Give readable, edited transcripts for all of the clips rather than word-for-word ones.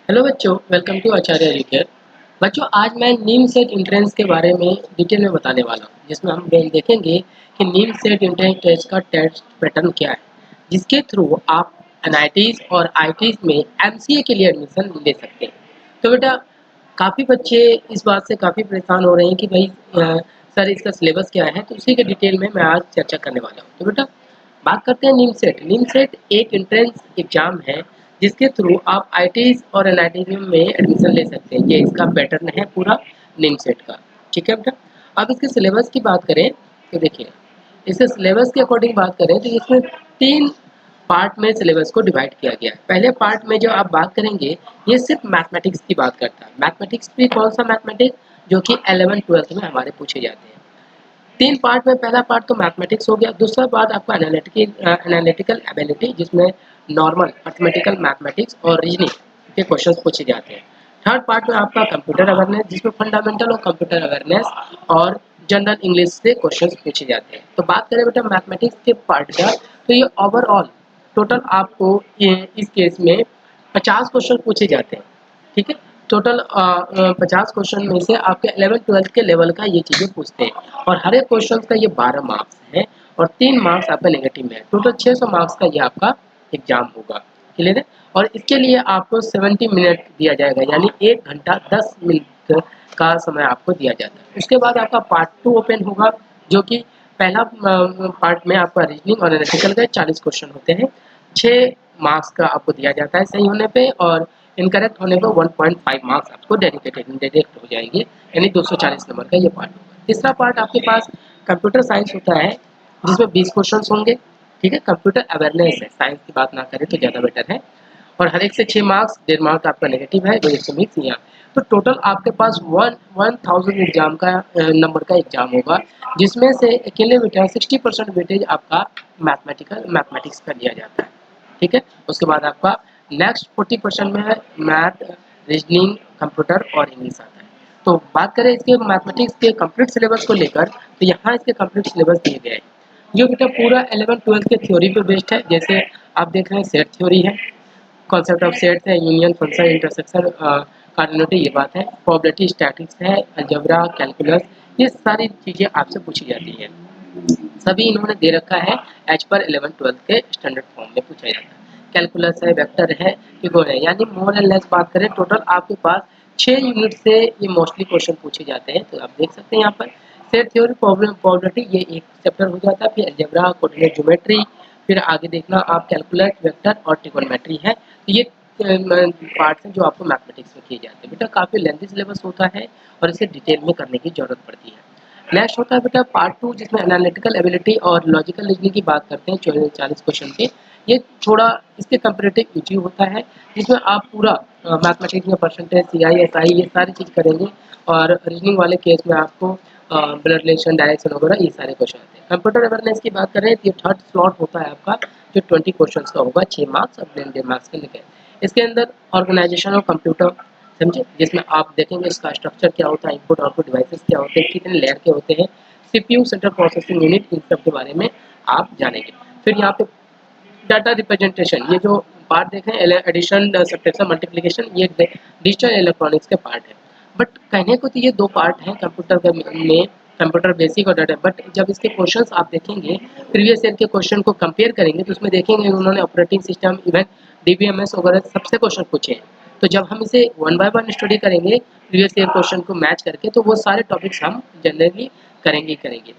Hello बच्चों, welcome to Acharya educare. बच्चों, आज मैं नीम सेट एंट्रेंस के बारे में डिटेल में बताने वाला हूँ, जिसमें हम देखेंगे कि नीम सेट एंट्रेंस टेस्ट का टेस्ट पैटर्न क्या है, जिसके थ्रू आप एनआईटीज और आईटीज में एमसीए के लिए एडमिशन ले सकते हैं। तो बेटा, काफ़ी बच्चे इस बात से काफ़ी परेशान हो रहे हैं कि भाई सर इसका सिलेबस क्या है, तो उसी के डिटेल में मैं आज चर्चा करने वाला हूँ। तो बेटा, बात करते हैं नीम सेट। नीम सेट एक एंट्रेंस एग्जाम है जिसके थ्रू आप आईटीज और एनआईटीज में एडमिशन ले सकते हैं। ये इसका पैटर्न है पूरा नीम सेट का। ठीक है बेटा, अब इसके सिलेबस की बात करें तो देखिए, इसके सिलेबस के अकॉर्डिंग बात करें तो इसमें 3 पार्ट में सिलेबस को डिवाइड किया गया है। पहले पार्ट में जो आप बात करेंगे, ये सिर्फ मैथमेटिक्स की बात करता है। मैथमेटिक्स भी कौन सा मैथमेटिक्स, जो कि 11th-12th में हमारे पूछे जाते हैं। 3 पार्ट में, पहला पार्ट तो मैथमेटिक्स हो गया, दूसरा पार्ट आपका एनालिटिकल एबिलिटी, जिसमें नॉर्मल अरिथमेटिकल, मैथमेटिक्स और रीजनिंग के क्वेश्चंस पूछे जाते हैं। थर्ड पार्ट में आपका कंप्यूटर अवेयरनेस, जिसमें फंडामेंटल और कंप्यूटर अवेयरनेस और जनरल इंग्लिश से क्वेश्चंस पूछे जाते हैं। तो बात करें बेटा मैथमेटिक्स के पार्ट का, तो ये ओवरऑल टोटल आपको इस केस में 50 क्वेश्चन पूछे जाते हैं। ठीक है, टोटल 50 क्वेश्चन में से आपके 11th-12th के लेवल का ये चीज़ें पूछते हैं, और हर एक क्वेश्चन का ये 12 मार्क्स है और 3 मार्क्स आपका नेगेटिव में है। टोटल 600 मार्क्स का ये आपका एग्जाम होगा। क्लियर है? और इसके लिए आपको 70 मिनट दिया जाएगा, यानी 1 घंटा 10 मिनट का समय आपको दिया जाता है। उसके बाद आपका पार्ट 2 ओपन होगा, जो कि पहला पार्ट में आपका रीजनिंग और एनालिटिकल का 40 क्वेश्चन होते हैं। 6 मार्क्स का आपको दिया जाता है सही होने पे, और इनकरेक्ट होने पर 1.5 मार्क्स आपको डायरेक्ट हो जाएंगे, यानी 240 नंबर का ये पार्ट होगा। तीसरा पार्ट आपके पास कंप्यूटर साइंस होता है, जिसमें 20 क्वेश्चन होंगे। ठीक है, कंप्यूटर अवेयरनेस है, साइंस की बात ना करें तो ज़्यादा बेटर है। और हर एक से 6 मार्क्स, 1.5 मार्क आपका नेगेटिव है, 220 यहाँ। तो टोटल आपके पास 1000 एग्जाम का नंबर का एग्जाम होगा, जिसमें से अकेले बेटा 60% वेटेज आपका मैथमेटिक्स का दिया जाता है। ठीक है, उसके बाद आपका नेक्स्ट 40% में है मैथ, रीजनिंग, कंप्यूटर और इंग्लिश आता है। तो बात करें इसके मैथमेटिक्स के कंप्लीट सिलेबस को लेकर, तो यहाँ इसके कंप्लीट सिलेबस दिए गए हैं। जो बेटा पूरा 11th-12th के थ्योरी पे बेस्ड है। जैसे आप देख रहे हैं, सेट थ्योरी है, कॉन्सेप्ट ऑफ सेट्स है, यूनियन, फंक्शन, इंटरसेक्शन, कार्डिनलिटी, ये बात है, प्रोबेबिलिटी, स्टैटिक्स है, अलजेब्रा, कैलकुलस, ये सारी चीज़ें आपसे पूछी जाती है। सभी इन्होंने दे रखा है एज पर 11th-12th के स्टैंडर्ड फॉर्म में पूछा जाता है। कैलकुलस है, वेक्टर है, फिगर है, यानी मोर एंड लेस बात करें, टोटल आपके पास 6 यूनिट से ये मोस्टली क्वेश्चन पूछे जाते हैं। तो आप देख सकते हैं यहाँ पर सेट थ्योरी, प्रोबेबिलिटी, ये एक चैप्टर हो जाता है, फिर अलजेब्रा, कोऑर्डिनेट ज्योमेट्री, फिर आगे देखना आप कैलकुलस, वेक्टर और ट्रिगोनोमेट्री है। तो ये पार्ट्स हैं जो आपको मैथमेटिक्स में किए जाते हैं। बेटा काफ़ी लेंथी सिलेबस होता है और इसे डिटेल में करने की ज़रूरत पड़ती है। नेक्स्ट होता है बेटा पार्ट 2, जिसमें एनालिटिकल एबिलिटी और लॉजिकल रीजनिंग की बात करते हैं, 40 क्वेश्चन के। ये थोड़ा इसके कंपेरेटिव इजी होता है, जिसमें आप पूरा मैथमेटिक्स में परसेंटेज, सीआई, एसआई, ये सारी चीज़ करेंगे, और रीजनिंग वाले केस में आपको ब्लड रिलेशन, डायरेक्शन वगैरह ये सारे क्वेश्चन आते हैं। कंप्यूटर अवेयरनेस की बात करें तो ये थर्ड स्लॉट होता है आपका, जो 20 क्वेश्चन का होगा, 6 मार्क्स और 1.5 मार्क्स के लिखे। इसके अंदर ऑर्गेनाइजेशन ऑफ कंप्यूटर समझे, जिसमें आप देखेंगे इसका स्ट्रक्चर क्या होता है, इनपुट आउटपुट डिवाइसेस क्या होते हैं, कितने लेयर के होते हैं, सीपीयू, सेंट्रल प्रोसेसिंग यूनिट, इन सब के बारे में आप जानेंगे। फिर यहाँ पे डाटा रिप्रेजेंटेशन, ये जो पार्ट देख रहे हैं, एडिशन, सब्ट्रैक्शन, मल्टीप्लिकेशन, ये डिजिटल इलेक्ट्रॉनिक्स के पार्ट है। बट कहने को तो ये 2 पार्ट हैं कंप्यूटर में, कंप्यूटर बेसिक और डाटा। बट जब इसके क्वेश्चंस आप देखेंगे, प्रीवियस ईयर के क्वेश्चन को कंपेयर करेंगे, तो उसमें देखेंगे उन्होंने ऑपरेटिंग सिस्टम, इवन डीबीएमएस वगैरह सबसे क्वेश्चन पूछे हैं। तो जब हम इसे वन बाय वन स्टडी करेंगे प्रीवियस ईयर क्वेश्चन को मैच करके, तो वो सारे टॉपिक्स हम जनरली करेंगे ही करेंगे।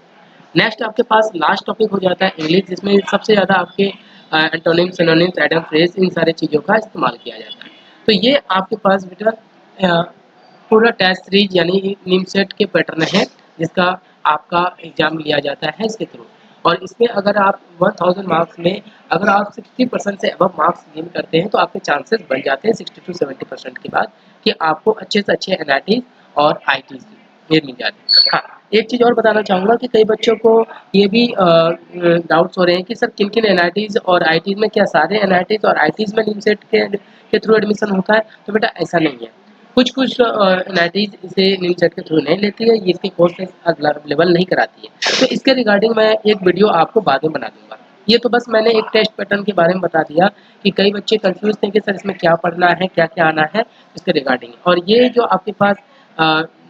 नेक्स्ट आपके पास लास्ट टॉपिक हो जाता है इंग्लिश, जिसमें सबसे ज़्यादा आपके एंटोनिम, सिनोनिम्स, एडम फ्रेज, इन सारे चीज़ों का इस्तेमाल किया जाता है। तो ये आपके पास बेटा पूरा टेस्ट सीरीज यानी नीम सेट के पैटर्न है, जिसका आपका एग्जाम लिया जाता है इसके थ्रू। और इसमें अगर आप 1000 मार्क्स में अगर आप 60% से अबव मार्क्स गेन करते हैं, तो आपके चांसेस बढ़ जाते हैं 60 to 70% के बाद, कि आपको अच्छे से अच्छे एनआईटी और आईटी ये मिल जाते हैं। हाँ, एक चीज़ और बताना चाहूँगा कि कई बच्चों को ये भी डाउट्स हो रहे हैं कि सर किन किन एनआईटीज़ और आईटीज़ में, क्या सारे एनआईटीज़ और आईटीज़ में नीम सेट के थ्रू एडमिशन होता है? तो बेटा ऐसा नहीं है। कुछ कुछ एनआईटीज़ इसे नीम सेट के थ्रू नहीं लेती है, ये इसके कोर्सेज अवेलेबल नहीं कराती है। तो इसके रिगार्डिंग मैं एक वीडियो आपको बाद में बना दूंगा। ये तो बस मैंने एक टेस्ट पैटर्न के बारे में बता दिया कि कई बच्चे कंफ्यूज थे कि सर इसमें क्या पढ़ना है, क्या-क्या आना है इसके रिगार्डिंग। और ये जो आपके पास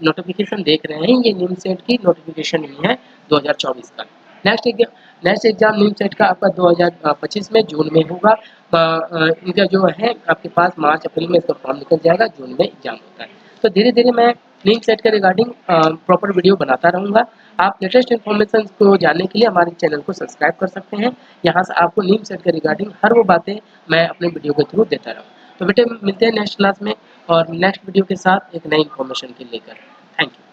नोटिफिकेशन देख रहे हैं, ये निमसेट की नोटिफिकेशन ही है 2024 का। नेक्स्ट एग्जाम निमसेट का आपका 2025 में जून में होगा। इनका जो है आपके पास मार्च अप्रैल में इसका फॉर्म निकल जाएगा, जून में एग्जाम होता है। तो धीरे-धीरे मैं निमसेट के रिगार्डिंग प्रॉपर वीडियो बनाता रहूँगा। आप लेटेस्ट इन्फॉर्मेशन को जानने के लिए हमारे चैनल को सब्सक्राइब कर सकते हैं। यहाँ से आपको निमसेट के रिगार्डिंग हर वो बातें मैं अपने वीडियो के थ्रू देता रहूँ। तो बेटे मिलते हैं नेक्स्ट क्लास में और नेक्स्ट वीडियो के साथ एक नई इन्फॉर्मेशन के लेकर। Thank you.